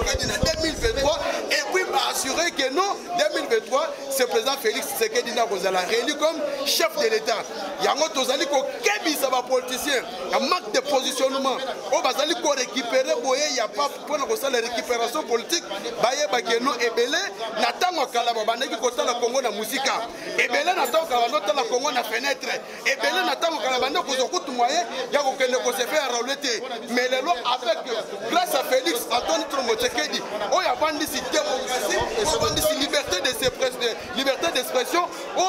Tshisekedi en 2023 et puis assurer que non, 2023, c'est le président Félix Tshisekedi qui a réélu comme chef de l'État. Il y a un autre politicien, il y a un manque de positionnement. On va récupérer, il n'y a pas pour la récupération politique. Non, et belé, n'attend pas la Congo na musique. Et belé, n'attend pas la Congo na fenêtre. Et belé, n'attend pas la moyen, il y a aucun se faire rouler. Mais les lois avec, grâce à Félix Antoine Tshisekedi, il y a vendu démocratie, il y a vendu liberté d'expression,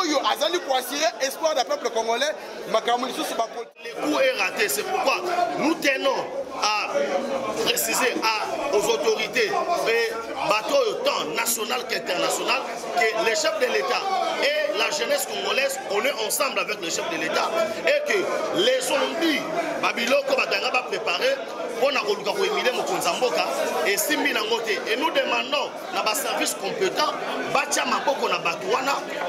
il y a pour assurer l'espoir du peuple congolais. Le coup est raté, c'est pourquoi nous tenons à préciser aux autorités et bateaux tant national qu'international que les chefs de l'État et la jeunesse congolaise, on est ensemble avec les chefs de l'État et que les zombies Babiloko va préparer pour et nous demandons à nos services compétents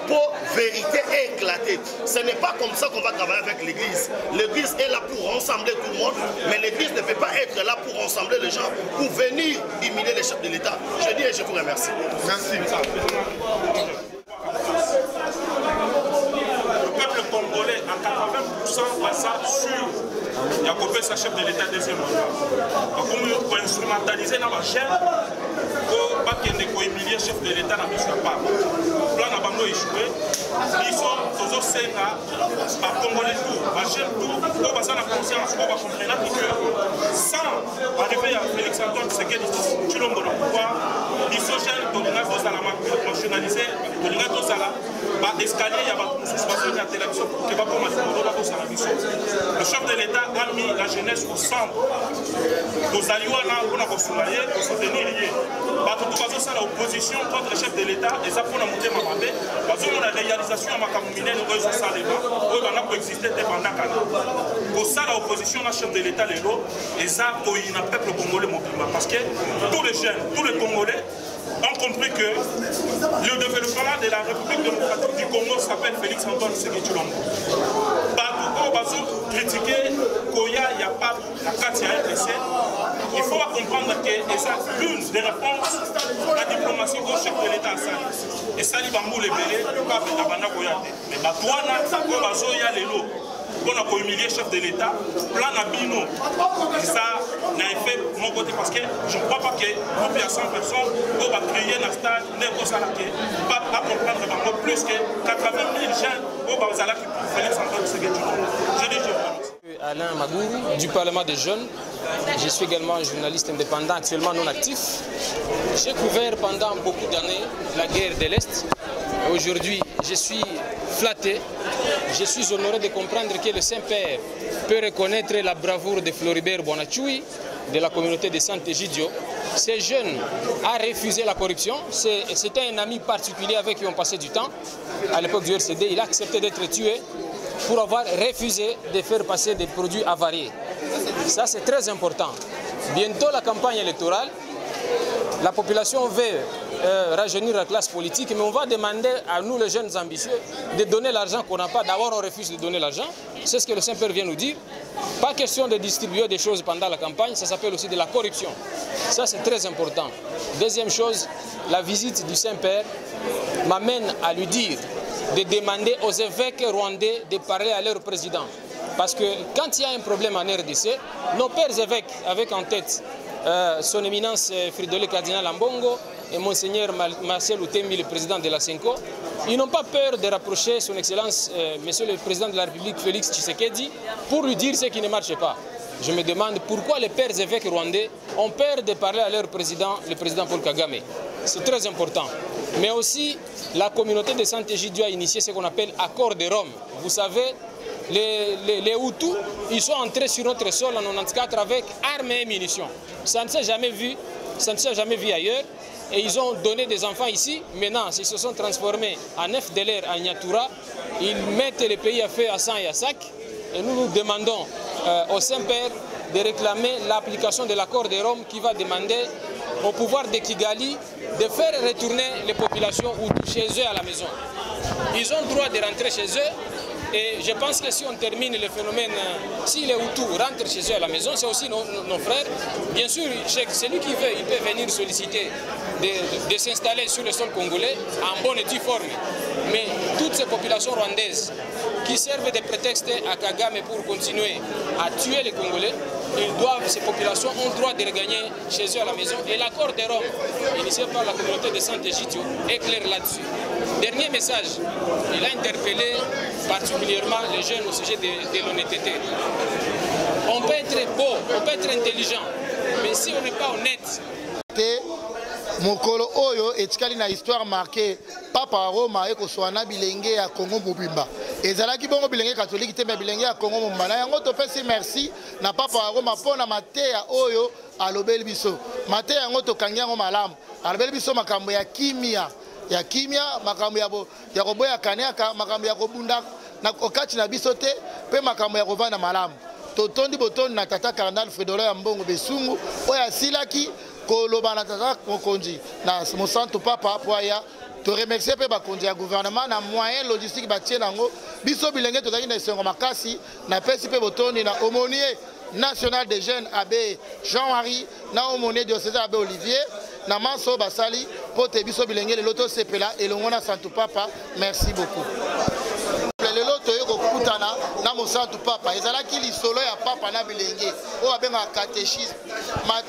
pour vérité éclater. Ce n'est pas comme ça qu'on va travailler avec l'Église. L'Église est là pour rassembler tout le monde, mais l'Église ne peut pas être là pour rassembler les gens, pour venir humilier les chefs de l'État. Je dis et je vous remercie. Merci. Le peuple congolais à 80% va ça sur Yakobé, sa chef de l'État deuxième mandat. Pour instrumentaliser dans la chaîne, pour pas qu'il y ait humilié chef de l'État dans le pas. Le plan n'a échoué. Ils sont tous au Sénat, par Congolais tout, par Gênes tout, pour passer la conscience, pour comprendre que sans arriver à Félix Antoine Tshisekedi, tu l'as dans le pouvoir, ils sont jeunes, ils ont nationalisé, ils ont escalier, il y a une suspension de la télévision qui va commencer à la mission. Le chef de l'État a mis la jeunesse au centre. Nos alliés pour soutenir l'opposition contre le chef de l'État, et ça pour la montée Mamabé, parce que la réalisation à Makamouminé, nous avons ça les gens, qui existé pendant 4 ans. Pour ça, l'opposition, le chef de l'État, et ça, il y a un peuple congolais mobilement. Parce que tous les jeunes, tous les Congolais, ont compris que le développement de la République démocratique du Congo s'appelle Félix Antoine Tshisekedi Tshilombo. Partout où critiquer Koya, il n'y a pas la carte RDC. Il faut comprendre que c'est l'une des réponses à la diplomatie au chef de l'État. Et ça, il va mouler belé, pas Abana Koyate. Mais Batouana, Kobazoya Lelo. On a humilié le chef de l'État, plan Nabino, ça n'a fait mon côté parce que je ne crois pas que groupe à 100 personnes on va créer un stade, pas comprendre plus que 80 000 jeunes au Bazala qui Félix Antoine Tshisekedi. Je dis je Alain Magourou du Parlement des jeunes. Je suis également un journaliste indépendant, actuellement non actif. J'ai couvert pendant beaucoup d'années la guerre de l'Est. Aujourd'hui, je suis flatté, je suis honoré de comprendre que le Saint-Père peut reconnaître la bravoure de Floribert Bonachui, de la communauté de Saint-Egidio. Ces jeunes a refusé la corruption. C'était un ami particulier avec qui on passait du temps. À l'époque du RCD, il a accepté d'être tué pour avoir refusé de faire passer des produits avariés. Ça, c'est très important. Bientôt, la campagne électorale, la population veut rajeunir la classe politique, mais on va demander à nous, les jeunes ambitieux, de donner l'argent qu'on n'a pas. D'abord, on refuse de donner l'argent. C'est ce que le Saint-Père vient nous dire. Pas question de distribuer des choses pendant la campagne, ça s'appelle aussi de la corruption. Ça, c'est très important. Deuxième chose, la visite du Saint-Père m'amène à lui dire de demander aux évêques rwandais de parler à leur président. Parce que quand il y a un problème en RDC, nos pères évêques, avec en tête son éminence Fridolin Cardinal Ambongo et Monseigneur Marcel Outembi, le président de la Senko, ils n'ont pas peur de rapprocher son Excellence, Monsieur le Président de la République, Félix Tshisekedi, pour lui dire ce qui ne marche pas. Je me demande pourquoi les pères évêques rwandais ont peur de parler à leur président, le président Paul Kagame. C'est très important. Mais aussi, la communauté de Saint-Egidio a initié ce qu'on appelle accord de Rome. Vous savez, les Hutus, ils sont entrés sur notre sol en 1994 avec armes et munitions. Ça ne s'est jamais vu, ailleurs. Et ils ont donné des enfants ici. Maintenant, ils se sont transformés en FDLR à Nyatura. Ils mettent le pays à feu à San et à Sac. Et nous nous demandons au Saint-Père de réclamer l'application de l'accord de Rome qui va demander au pouvoir de Kigali de faire retourner les populations Hutus chez eux à la maison. Ils ont le droit de rentrer chez eux Et je pense que si on termine le phénomène, si les Hutus rentrent chez eux à la maison, c'est aussi nos frères. Bien sûr, celui qui veut, il peut venir solliciter de s'installer sur le sol congolais en bonne et due forme. Mais toutes ces populations rwandaises qui servent de prétexte à Kagame pour continuer à tuer les Congolais, ces populations ont le droit de regagner chez eux à la maison. Et l'accord de Rome, initié par la communauté de Saint-Égidio, est clair là-dessus. Dernier message, il a interpellé particulièrement les jeunes au sujet de l'honnêteté. On peut être beau, on peut être intelligent, mais si on n'est pas honnête... Mokolo oyo etikali na histoire marquée Papa Roma ekoswana bilenge ya Congo mobimba ezalaki bongo bilenge catholique te me bilenge ya Congo mobimba na yango topesi merci na Papa Roma pona mateya oyo alobeli biso mateya yango tokangi yango malamu alobeli biso makambo ya kimia makambo ya koboya kaniaka makambo ya kobunda na okati na biso te pe makambo ya kovanda malamu totondi botondi na tata Cardinal Frédolin ya Mbongo Besungu oyo asilaki koloba na tata mokonzi na mosantu papa po aya to remercier pe bakonzi ya gouvernement na moyen logistique batie nango biso bilenge tozali na esengo makasi na pesi pe botondi na aumônier national des jeunes abbé Jean-Marie na aumônier diocèse abbé Olivier na maso basali po te biso bilenge lelo to sepela elongo na santu papa merci beaucoup. Lelo toyo kokutana na mosantu papa ezalaki lisolo ya papa na bilenge oyo abenga catéchisme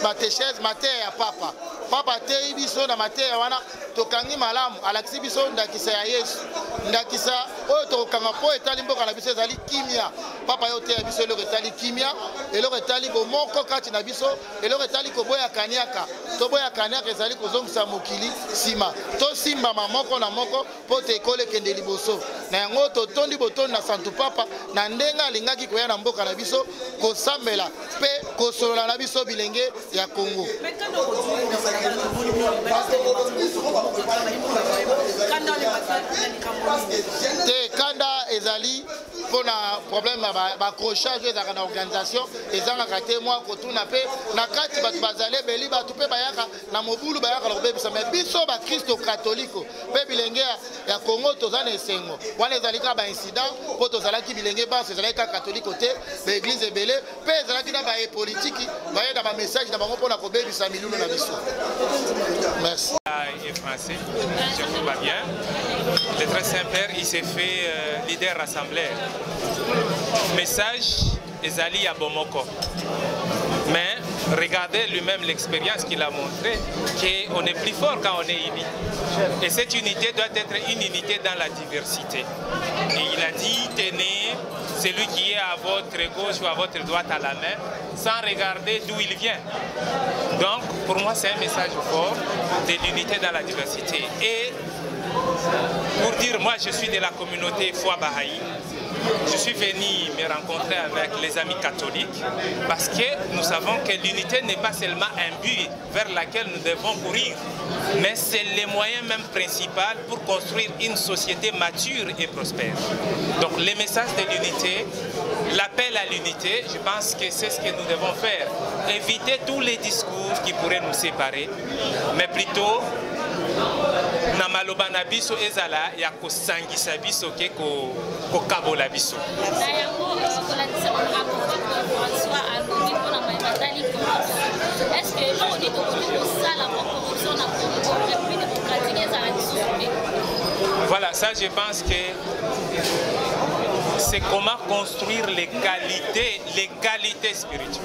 matechèse mateya ya papa papa te biso na mateya wana tokangi malamu alakisi biso ndakisa ya Yesu ndakisa oyo tokanga po etali mboka na biso ezali kimia papa yo te biso eloko etali kimia eloko etali bomoko kati na biso eloko etali koboya kaniaka toboya kaniaka ezali kozongisa mokili sima to simbama moko na moko po te ekole kende liboso na yango totondi botondi na santu papa na ndenge alingaki koya na mboka na biso kosambela pe kosolola na biso bilenge ya Congo. Te kanda ezali pona problème ba accrochage ezaka na organisation ezanga te moi kotuna pe na kati batu bazale beli batu pe bayaka na mobulu bayaka lo bebisa mais biso ba Kristo catholique pe bilenge ya Congo tozana esengo wana ezali ka ba incident po tozalaki bilenge ba ezali ka catholique te ba église ebele pe ezalaki na ba politique bayeda ba message na bango pona ko bebisa milulu na biso. Merci. Et français, je vous va bien. Le très Saint-Père, il s'est fait leader rassembleur. Message, Ezali à Bomoko. Mais regardez lui-même l'expérience qu'il a montré, qu'on est plus fort quand on est uni. Et cette unité doit être une unité dans la diversité. Et il a dit, tenez celui qui est à votre gauche ou à votre droite à la main, sans regarder d'où il vient. Donc, pour moi, c'est un message fort de l'unité dans la diversité. Et pour dire, moi, je suis de la communauté Foi Baha'i. Je suis venu me rencontrer avec les amis catholiques parce que nous savons que l'unité n'est pas seulement un but vers lequel nous devons courir, mais c'est le moyen même principal pour construire une société mature et prospère. Donc le message de l'unité, l'appel à l'unité, je pense que c'est ce que nous devons faire. Éviter tous les discours qui pourraient nous séparer, mais plutôt na maloba na biso ezala ya kosangisa biso ke ko kabola biso. Na yango kolatisa rapport François Aloni pona matali ko. Est-ce que on dit que ça la corruption na République démocratique ezala dissoudre? Voilà, ça je pense que c'est comment construire les qualités spirituelles.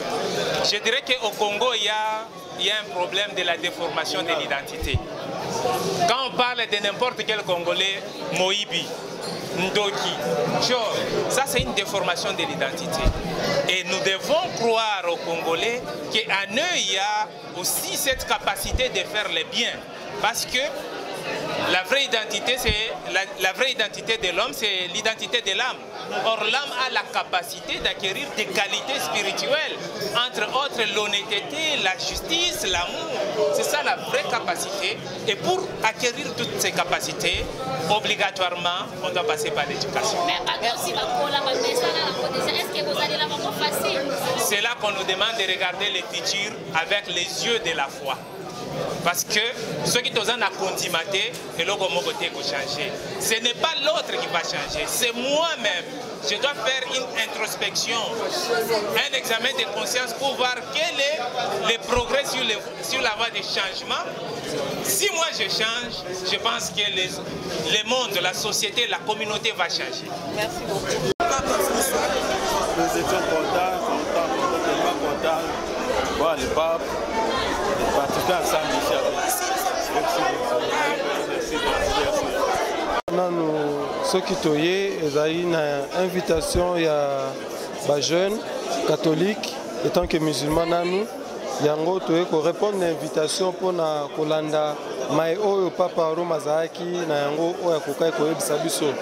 Je dirais qu'au Congo, il y a un problème de la déformation de l'identité. Quand on parle de n'importe quel Congolais, Moïbi, Ndoki, Chor, ça c'est une déformation de l'identité. Et nous devons croire aux Congolais qu'en eux, il y a aussi cette capacité de faire le bien. Parce que la vraie identité, la vraie identité de l'homme, c'est l'identité de l'âme. Or, l'âme a la capacité d'acquérir des qualités spirituelles, entre autres l'honnêteté, la justice, l'amour. C'est ça la vraie capacité. Et pour acquérir toutes ces capacités, obligatoirement, on doit passer par l'éducation. C'est là qu'on nous demande de regarder l'écriture avec les yeux de la foi. Parce que ceux qui sont à condimater, et l'autre côté qui changer. Ce n'est pas l'autre qui va changer, c'est moi-même. Je dois faire une introspection, un examen de conscience pour voir quel est le progrès sur la voie des changements. Si moi je change, je pense que le monde, la société, la communauté va changer. Merci beaucoup. Nous étions contents, tellement contents de voir le pape participer à Saint-Michel. Merci. Ceux qui toyé, ils ont une invitation, il y a des jeunes catholiques, et tant que musulmans, nous, yango toye ko répondre à l'invitation pour na kolanda mai oyo papa Roma Zaki na yango oya kokai ko yebisa biso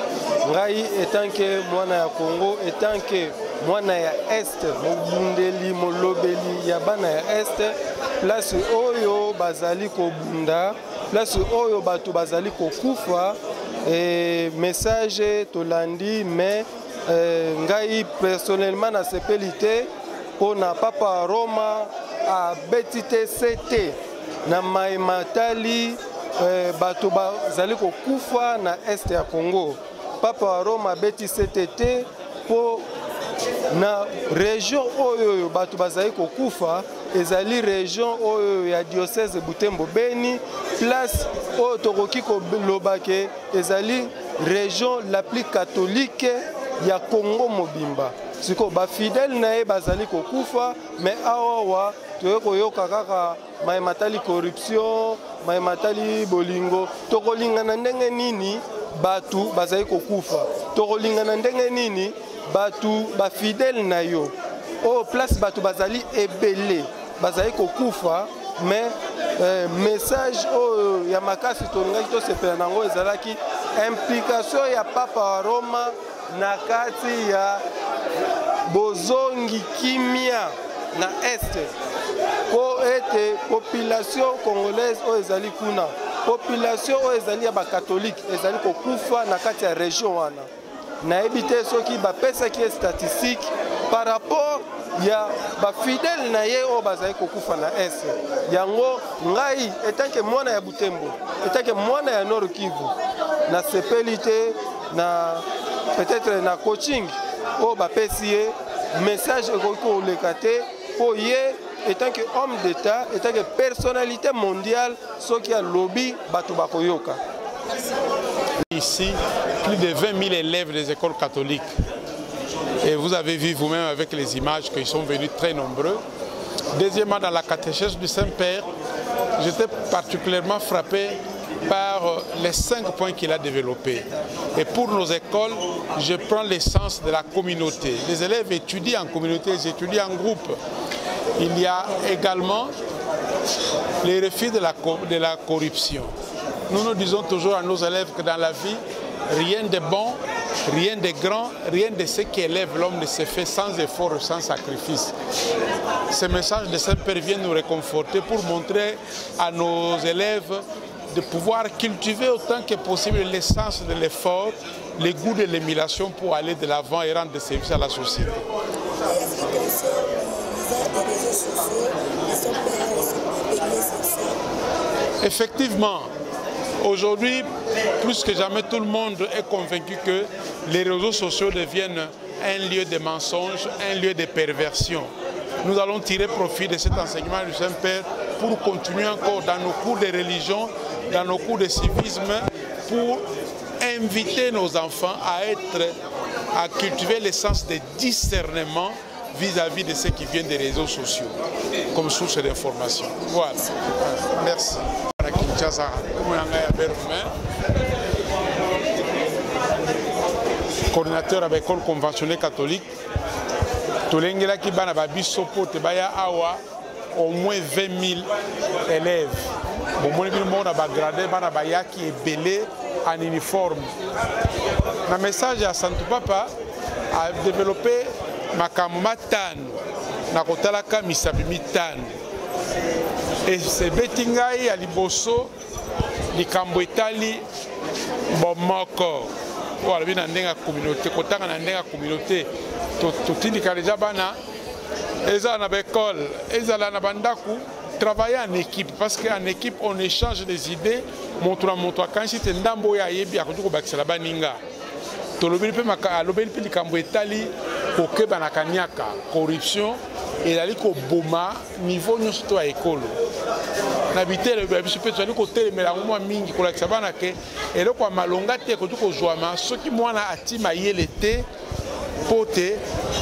ngai etant que mwana ya Congo etant que mwana ya Est mobundeli molobeli ya bana ya Est place oyo bazali ko bunda place oyo bato bazali ko kufa et message tolandi mais ngai personnellement na sepelité pour na papa Roma a betite sete na maimatali bato bazali ko kufa na Est ya Congo papa Roma beti sete po na région oyo bato bazali ko kufa ezali région oyo ya diocèse Butembo Beni place oyo tokoki ko lobake ezali région la plus catholique ya Congo mobimba siko ba fidèle na ye bazali ko kufa mais awa toye koyoka kaka maimatali corruption maimatali bolingo tokolingana ndenge nini batu bazali ko kufa tokolingana ndenge nini batu ba fidèle na yo o place batu bazali ebele bazali ko kufa mais message o ya makasi tolingaki tosepela nango ezalaki implication ya papa Roma na kati ya bozongi kimia na Est po ete population congolaise o ezali kuna population o ezali ya ba catholique ezali ko kufa na kati ya région wana na ebite soki ba pesa ki statistique par rapport ya ba fidèle na ye o bazali ko kufa na Est yango ngai etanke mwana ya Butembo etanke mwana ya Nord Kivu na sepelité na peut-être na coaching o ba pesier message ko lekate po ye étant que homme d'État, étant que personnalité mondiale, ce qui a lobby, Batubakoyoka. Ici, plus de 20 000 élèves des écoles catholiques. Et vous avez vu vous-même avec les images qu'ils sont venus très nombreux. Deuxièmement, dans la catéchèse du Saint-Père, j'étais particulièrement frappé par les 5 points qu'il a développés. Et pour nos écoles, je prends l'essence de la communauté. Les élèves étudient en communauté, ils étudient en groupe. Il y a également les refus de la corruption. Nous disons toujours à nos élèves que dans la vie, rien de bon, rien de grand, rien de ce qui élève l'homme ne se fait sans effort et sans sacrifice. Ce message de Saint-Père vient nous réconforter pour montrer à nos élèves de pouvoir cultiver autant que possible l'essence de l'effort, le goût de l'émulation pour aller de l'avant et rendre des services à la société. Effectivement, aujourd'hui, plus que jamais, tout le monde est convaincu que les réseaux sociaux deviennent un lieu de mensonges, un lieu de perversion. Nous allons tirer profit de cet enseignement du Saint-Père pour continuer encore dans nos cours de religion, dans nos cours de civisme, pour inviter nos enfants à cultiver le sens de discernement vis-à-vis de ce qui vient des réseaux sociaux comme source d'information. Voilà. Merci. Coordinateur avec l'école conventionnelle catholique, Tolengela qui bana babiso pote baya awa au moins 20 000 élèves. Bon, moi je monde ba gradé bana baya qui est belé en uniforme. Le message à Santo Papa a développé makamatan na kotalaka misabi tan. Et c'est betingai à liboso likambo etali bomoko. Voilà, bien dans la communauté, quand on est dans la communauté, tout le monde est déjà bana, ils sont dans l'école, ils sont dans la bandaku, travailler en équipe, parce qu'en équipe, on échange des idées. Montre quand c'est un dambo ya yebi akujuko bakisala baninga. Tolobeli pe maka lobeli pe likambo etali ko keba na kanyaka corruption et la ko boma niveau nyonso to ya ekolo. Na bitele ba biso pe tali ko telemela ngoma mingi ko lakisa bana ke eloko ya malonga te ko tuko zwama soki mwana atima yele te pote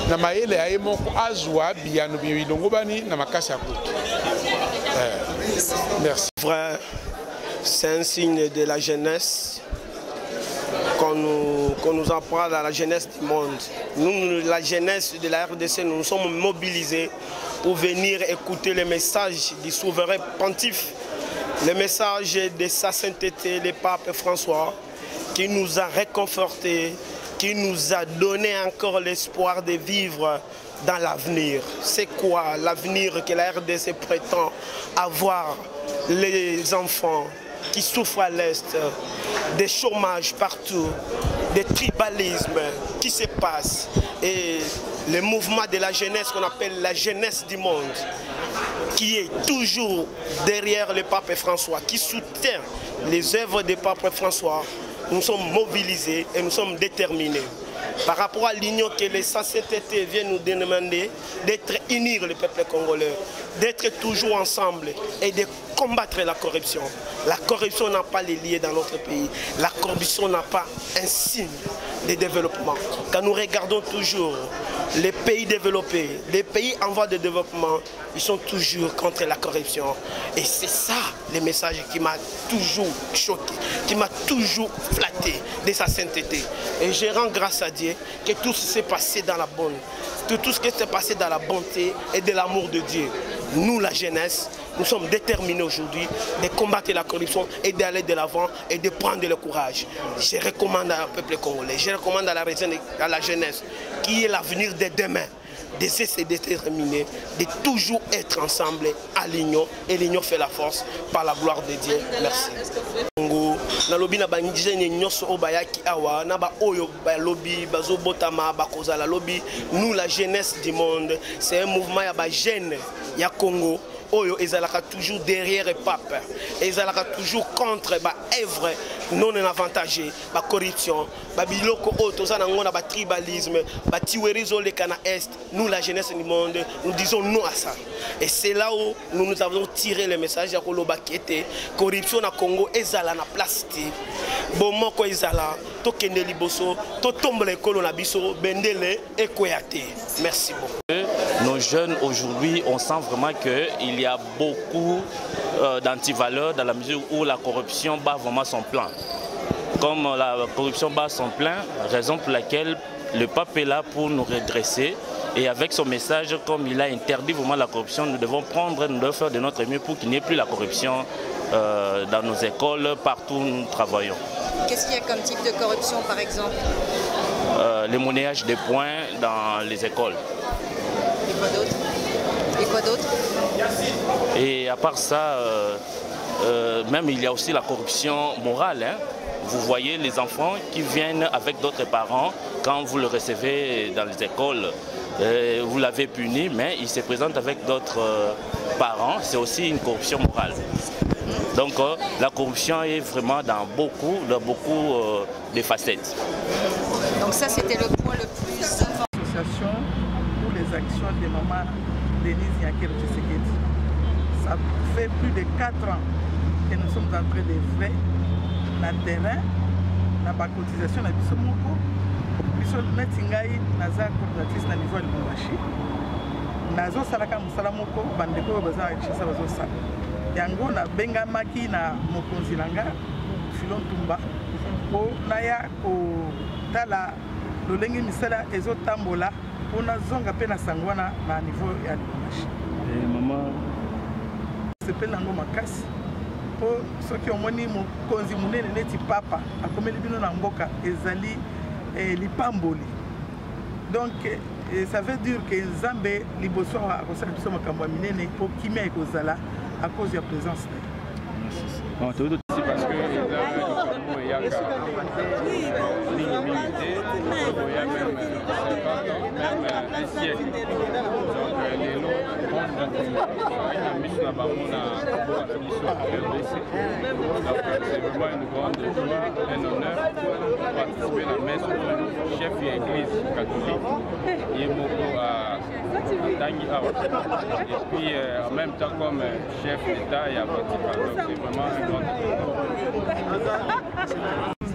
na mayele aye moko azwa biyano bilongo bani na makasi ya kutu. Merci. Frère, c'est un signe de la jeunesse qu'on nous apprend dans la jeunesse du monde. Nous, la jeunesse de la RDC, nous nous sommes mobilisés pour venir écouter le message du souverain pontife, le message de sa sainteté, le pape François, qui nous a réconfortés, qui nous a donné encore l'espoir de vivre dans l'avenir. C'est quoi l'avenir que la RDC prétend avoir? Les enfants qui souffrent à l'Est, des chômages partout, des tribalismes qui se passent et le mouvement de la jeunesse qu'on appelle la jeunesse du monde qui est toujours derrière le pape François, qui soutient les œuvres du pape François. Nous sommes mobilisés et nous sommes déterminés. Par rapport à l'union que les saintetés viennent nous demander, d'être unis le peuple congolais, d'être toujours ensemble et de combattre la corruption. La corruption n'a pas les liens dans notre pays. La corruption n'a pas un signe de développement. Quand nous regardons toujours les pays développés, les pays en voie de développement, ils sont toujours contre la corruption. Et c'est ça le message qui m'a toujours choqué, qui m'a toujours flatté de sa sainteté. Et je rends grâce à Dieu que tout s'est passé dans la bonne, que tout ce qui s'est passé dans la bonté et de l'amour de Dieu. Nous, la jeunesse, nous sommes déterminés aujourd'hui de combattre la corruption et d'aller de l'avant et de prendre le courage. Je recommande au peuple congolais, je recommande à la jeunesse, qui est l'avenir de demain, de se déterminer, de toujours être ensemble à l'union. Et l'union fait la force par la gloire de Dieu. Merci. Nalobi na banjene nyoso obayaki awa na ba oyo ba lobby bazo botama ba kozala lobby. Nous la jeunesse du monde, c'est un mouvement ya ba jeune ya Congo oyo ezalaka toujours derrière le pape, ezalaka toujours contre ba œuvre non avantagée, ba corruption, ba biloko oyo za ngona ba tribalisme, ba tiwerizo le kana est. Nous la jeunesse du monde, nous disons non à ça. Et c'est là où nous avons tiré le message ya koloba kete corruption na Congo ezala na place te. Bomoko ezala to kende liboso, to tombe ekolo na biso bendele ekoyate. Merci beaucoup. Nos jeunes aujourd'hui, on sent vraiment qu'il y a beaucoup d'antivaleurs dans la mesure où la corruption bat vraiment son plein. Comme la corruption bat son plein, raison pour laquelle le pape est là pour nous redresser. Et avec son message, comme il a interdit vraiment la corruption, nous devons faire de notre mieux pour qu'il n'y ait plus la corruption dans nos écoles, partout où nous travaillons. Qu'est-ce qu'il y a comme type de corruption par exemple? Le monnayage des points dans les écoles. Et quoi d'autre? Et à part ça, même il y a aussi la corruption morale. Hein. Vous voyez les enfants qui viennent avec d'autres parents, quand vous le recevez dans les écoles, vous l'avez puni, mais il se présente avec d'autres parents. C'est aussi une corruption morale. Donc la corruption est vraiment dans beaucoup de facettes. Donc ça c'était le point le plus important. Association pour les actions de maman Denise Nyakero Tshisekedi. Ça fait plus de 4 ans que nous sommes en train de faire na terrain, na ba cotisation na biso moko. Biso neti ngai naza coordinatrice na niveau ya Lubumbashi. Nazo salaka musala moko bandeko baza richesse bazo sala. Yango na bengamaki na mokonzi nanga Filon Tumba po naya ko tala lolenge misala ezotambola pona zonga pe na sangwana na niveau ya Lubumbashi. Maman sepele nango makasi po soki omoni mokonzi munene neti papa akomeli bino na mboka ezali lipamboli. Donc ça veut dire que Nzambe liboso akosala biso makambo ya minene po kimia ekozala à cause de la présence. Bon, tout aussi parce que il y a un siècle. Donc les lots vraiment une grande joie, un honneur de participer à la messe du chef de l'église catholique, Yemoko à Tangi Awa. Et puis en même temps comme chef d'État et à Vatican. Donc c'est vraiment un grand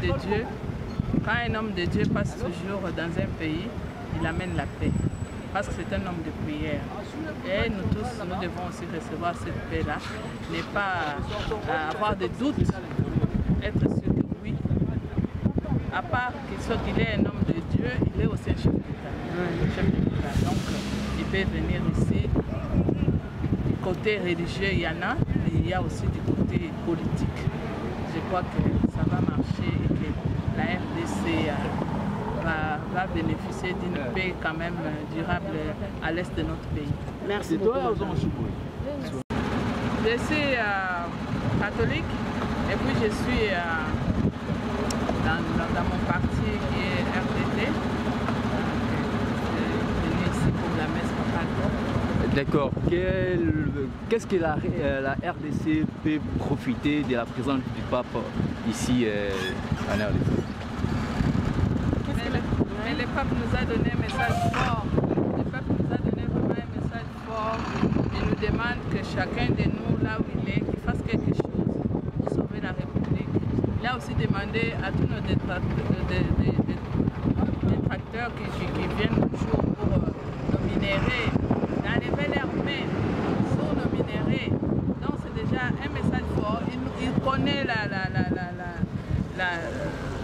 de Dieu. Quand un homme de Dieu passe toujours dans un pays, il amène la paix. Parce que c'est un homme de prière. Et nous tous, nous devons aussi recevoir cette paix-là. Ne pas avoir de doutes, être sûr que oui. À part qu'il est un homme de Dieu, il est aussi un chef d'État. Donc, il peut venir ici. Du côté religieux, il y en a, mais il y a aussi du côté politique. Je crois que ça va marcher et que la RDC va bénéficier d'une paix quand même durable à l'est de notre pays. Merci beaucoup. Je suis catholique et puis je suis dans mon parti qui est RDT. Je suis venu ici pour la messe papale. D'accord. Qu'est-ce que la RDC peut profiter de la présence du pape ici en RDC? Mais le pape nous a donné un message fort. Le pape nous a donné vraiment un message fort. Il nous demande que chacun de nous, là où il est, qu'il fasse quelque chose pour sauver la République. Il a aussi demandé à tous nos détracteurs qui viennent toujours pour nos minéraux, d'enlever l'armée sur nos minéraux. Donc c'est déjà un message fort. Il connaît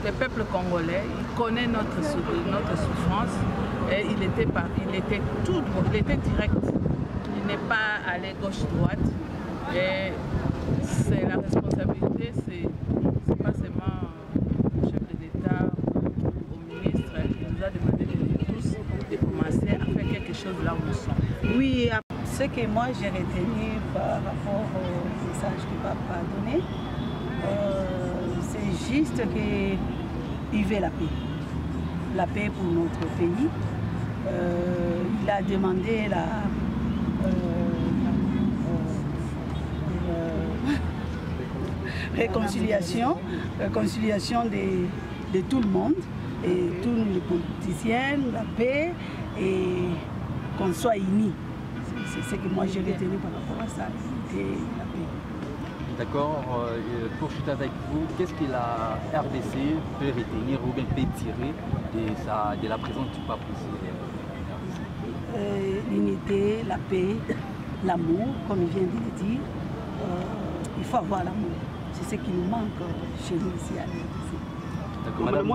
le peuple congolais, il connaît notre souffrance et il était tout droit, il était direct. Il n'est pas allé gauche-droite et c'est la responsabilité, c'est pas seulement au chef de l'État, au ministre, il nous a demandé de nous tous de commencer à faire quelque chose là où nous sommes. Oui, ce que moi j'ai retenu par rapport au message que papa a donné, c'est juste qu'il veut la paix pour notre pays. Il a demandé la réconciliation de tout le monde, et tous les politiciens, la paix, et qu'on soit unis. C'est ce que moi j'ai retenu par rapport à ça, la paix. D'accord. Pour chuter avec vous, qu'est-ce que la RDC peut retenir ou bien peut tirer de la présence du pape ici? L'unité, la paix, l'amour, comme il vient de le dire. Il faut avoir l'amour. C'est ce qui nous manque chez nous ici à l'RDC. D'accord. Madame,